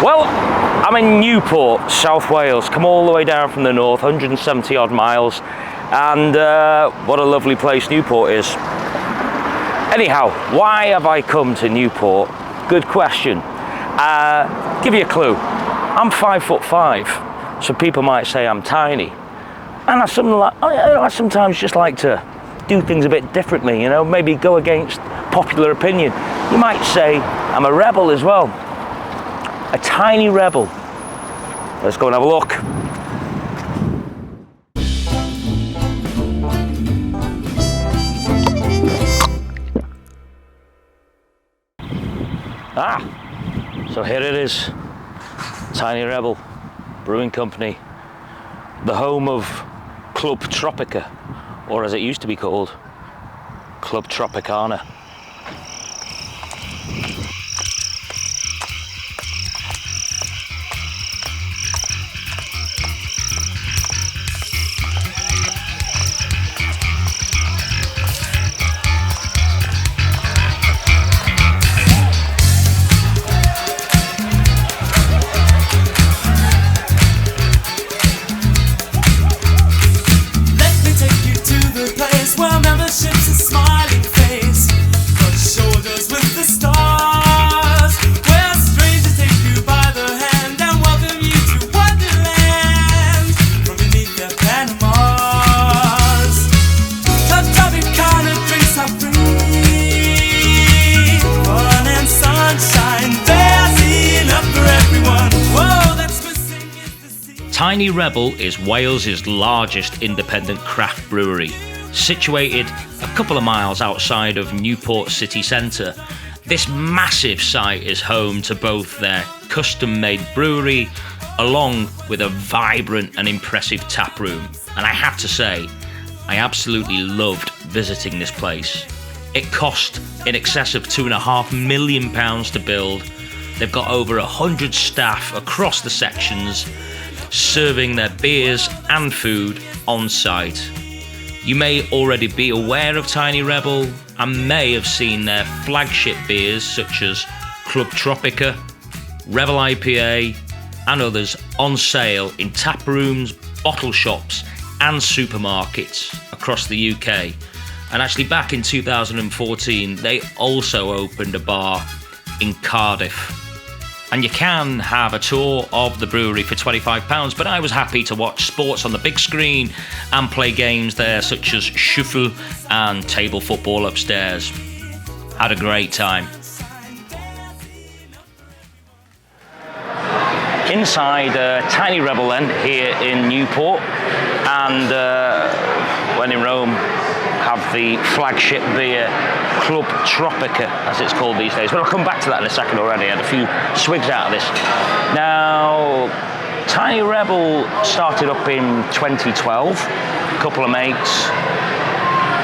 Well, I'm in Newport, South Wales, come all the way down from the north, 170 odd miles, and what a lovely place Newport is. Anyhow, why have I come to Newport? Good question. Give you a clue. I'm 5'5", so people might say I'm tiny. And I sometimes just like to do things a bit differently, you know, maybe go against popular opinion. You might say I'm a rebel as well. A tiny rebel. Let's go and have a look. So here it is, Tiny Rebel Brewing Company, the home of Clwb Tropica, or as it used to be called, Clwb Tropicana. Tiny Rebel is Wales's largest independent craft brewery. Situated a couple of miles outside of Newport city centre, this massive site is home to both their custom-made brewery along with a vibrant and impressive taproom. And I have to say, I absolutely loved visiting this place. It cost in excess of £2.5 million to build. They've got over 100 staff across the sections, serving their beers and food on site. You may already be aware of Tiny Rebel and may have seen their flagship beers such as Clwb Tropica, Rebel IPA and others on sale in tap rooms, bottle shops and supermarkets across the UK. And actually back in 2014 they also opened a bar in Cardiff. And you can have a tour of the brewery for £25, but I was happy to watch sports on the big screen and play games there such as shuffle and table football upstairs. Had a great time. Inside Tiny Rebel then, here in Newport, and when in Rome, have the flagship beer Clwb Tropica, as it's called these days. But I'll come back to that in a second already. I had a few swigs out of this. Now, Tiny Rebel started up in 2012. A couple of mates,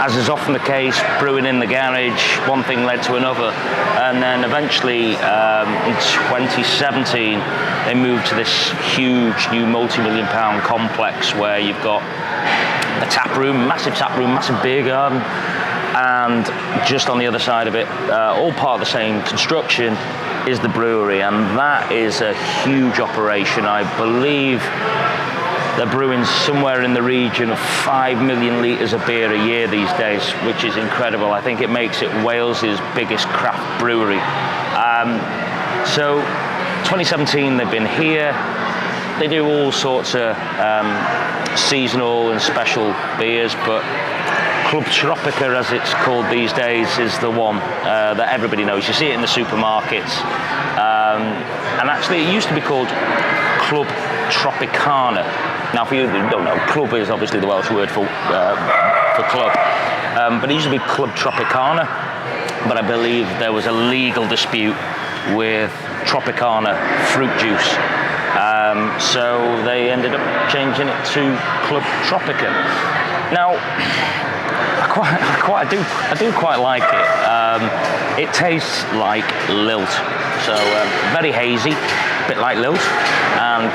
as is often the case, brewing in the garage. One thing led to another. And then eventually, in 2017, they moved to this huge new multi-million-pound complex where you've got a tap room, massive beer garden, and just on the other side of it, all part of the same construction, is the brewery, and that is a huge operation. I believe they're brewing somewhere in the region of 5 million litres of beer a year these days, which is incredible. I think it makes it Wales's biggest craft brewery. So 2017 they've been here. They do all sorts of seasonal and special beers, but Clwb Tropica, as it's called these days, is the one that everybody knows. You see it in the supermarkets. And actually, it used to be called Clwb Tropicana. Now, for you who don't know, club is obviously the Welsh word for club. But it used to be Clwb Tropicana. But I believe there was a legal dispute with Tropicana fruit juice. So they ended up changing it to Clwb Tropica. Now, I do quite like it. It tastes like lilt, so very hazy, a bit like lilt, and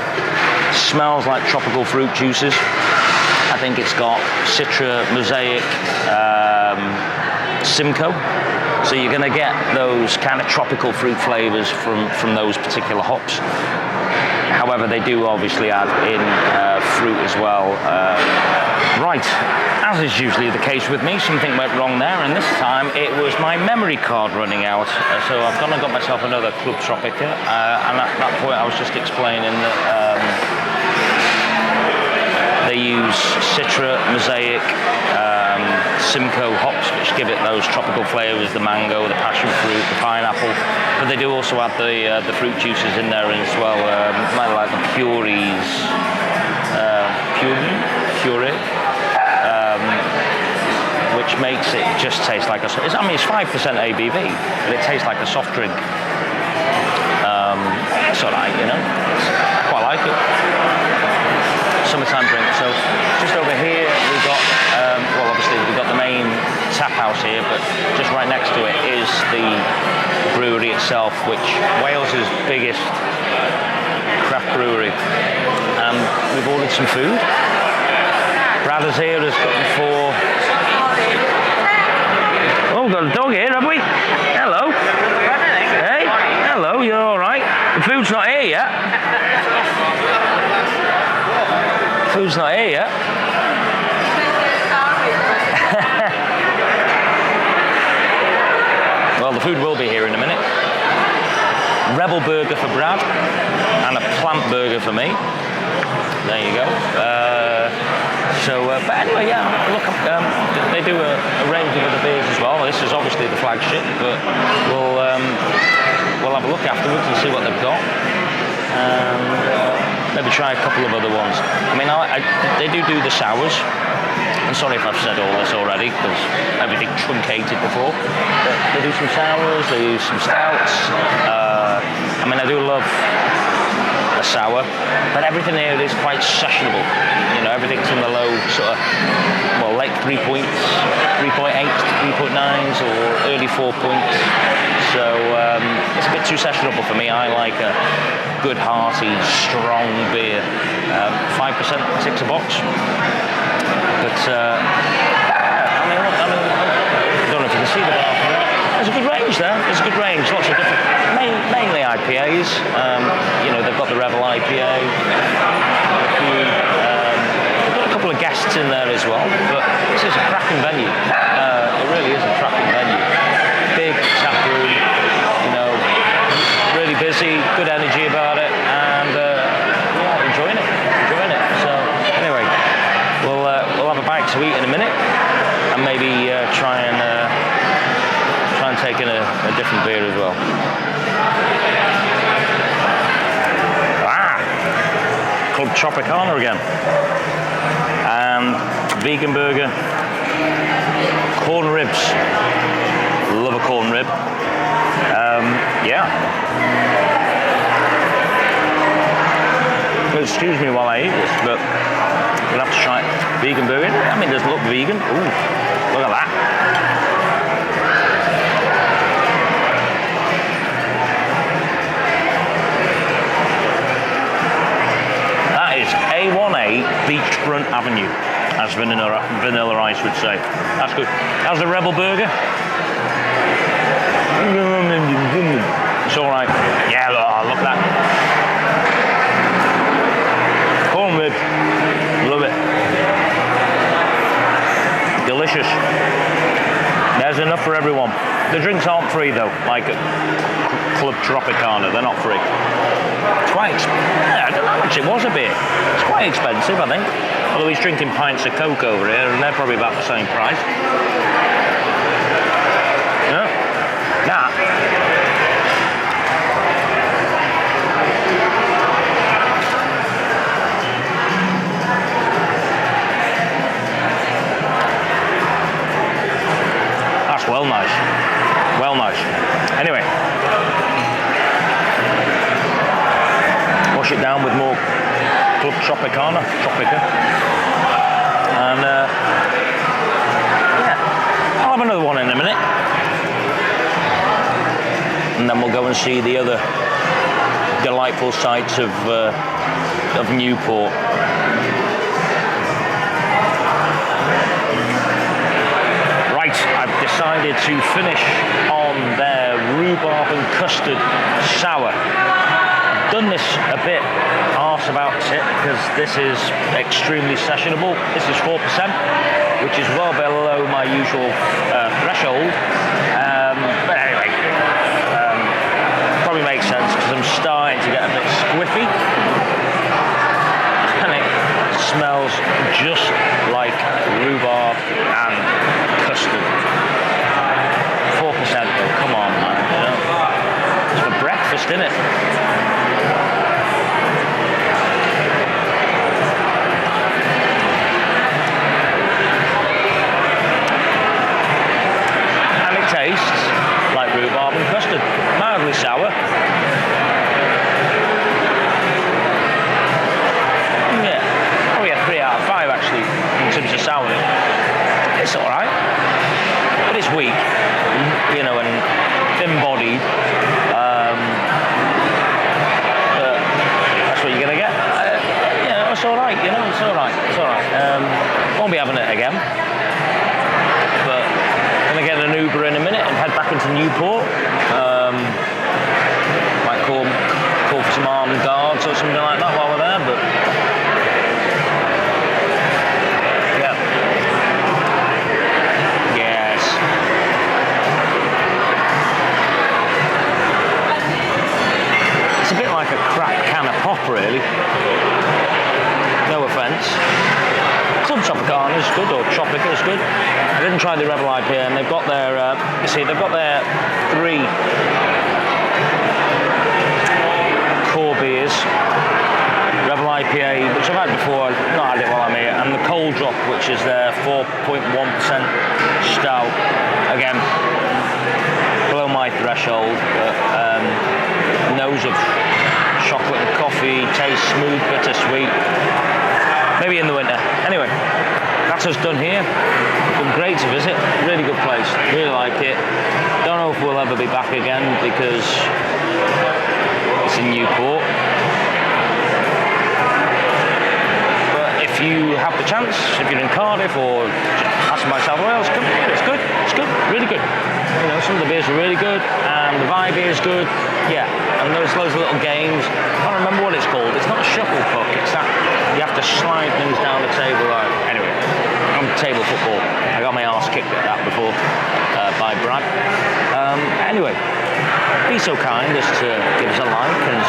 smells like tropical fruit juices. I think it's got Citra, Mosaic, Simcoe, So you're going to get those kind of tropical fruit flavours from those particular hops. However, they do obviously add in fruit as well. Right, as is usually the case with me, something went wrong there, and this time it was my memory card running out. So I've gone and got myself another Clwb Tropica, and at that point I was just explaining that they use Citra, Mosaic, Simcoe hops, which give it those tropical flavours, the mango, the passion fruit, the pineapple. But they do also add the fruit juices in there as well, like the Purees, Puree, which makes it just taste like it's 5% ABV, but it tastes like a soft drink. It's alright, you know. I quite like it. Summertime drink. So just over here we've got, obviously we've got the main tap house here, but just right next to it is the brewery itself, which Wales's biggest craft brewery. We've ordered some food. Brad is here, has gotten for... Oh, we've got a dog here, have we? Hello. Hey, hello, you're all right? The food's not here yet. Food's not here yet. Well, the food will be here in a minute. Rebel burger for Brad and a plant burger for me. There you go. But anyway, yeah, look, they do a range of other beers as well. This is obviously the flagship, but we'll have a look afterwards and see what they've got. Maybe try a couple of other ones. I mean, they do the sours. I'm sorry if I've said all this already, because everything truncated before. But they do some sours, they do some stouts. I mean, I do love a sour, but everything here is quite sessionable. You know, everything's in the low sort of, late 3 points, 3.8 to 3.9s, or early 4 points. So it's a bit too sessionable for me. I like a good, hearty, strong beer. 5% ticks a box. But I don't know if you can see the bar from there. There's a good range there. There's a good range. Lots of different, mainly IPAs. You know, they've got the Rebel IPA. They've got a couple of guests in there as well. But this is a cracking venue. It really is a cracking venue. Big tap room. You know, really busy. Good energy about it, and enjoying it. So anyway, we'll have a bite to eat in a minute, and maybe try and take in a different beer as well. Clwb Tropicana again, and vegan burger, corn ribs. Love a corn rib. Yeah. Excuse me while I eat this, but we'll have to try it. Vegan burger. I mean, does it look vegan? Ooh, look at that. That is A1A Beachfront Avenue, as Vanilla Ice would say. That's good. How's the Rebel burger? It's all right. Yeah, look at that. Corn rib, love it. Delicious. There's enough for everyone. The drinks aren't free though, like at Clwb Tropicana, they're not free. It's quite I don't know how much it was a beer. It's quite expensive, I think. Although he's drinking pints of Coke over here, and they're probably about the same price. Yeah. Nah. Well nice. Well nice. Anyway. Wash it down with more Clwb Tropica. And I'll have another one in a minute. And then we'll go and see the other delightful sights of Newport. I've decided to finish on their rhubarb and custard sour. I've done this a bit arse about it because this is extremely sessionable. This is 4%, which is well below my usual threshold. But anyway, probably makes sense because I'm starting to get a bit squiffy. And it smells just like rhubarb and custard. 4% though, come on man, you know. It's for breakfast, isn't it? And it tastes like rhubarb and custard. Mildly sour. Yeah, probably a 3 out of 5 actually in terms of sourness. It's alright, but it's weak, you know, and thin-bodied. But that's what you're gonna get. Yeah, it's alright, you know, it's alright. Won't be having it again. But I'm gonna get an Uber in a minute and head back into Newport. Might call for some armed guards or something like that while we're there, but yeah. Yes. It's a bit like a crap can of pop, really. No offence. Clwb Tropicana is good, or Tropica is good. I didn't try the Rebel IPA, and they've got their, you see, they've got their 3 core beers. Rebel IPA, which I've had before, I've not had it while I'm here, and the Cold Drop, which is their 4.1% stout. Again, below my threshold, but nose of chocolate and coffee, tastes smooth, bittersweet. Maybe in the winter. Anyway, that's us done here. Been great to visit. Really good place. Really like it. Don't know if we'll ever be back again because it's in Newport. But if you have the chance, if you're in Cardiff or ask myself, well, it's good. It's good. It's good. Really good. You know, some of the beers are really good, and the vibe is good. Yeah, and there's loads of little games. I can't remember what it's called. It's not a shuffle puck. It's that you have to slide things down the table. Anyway, on table football, I got my arse kicked at that before by Brad. Anyway, be so kind as to give us a like and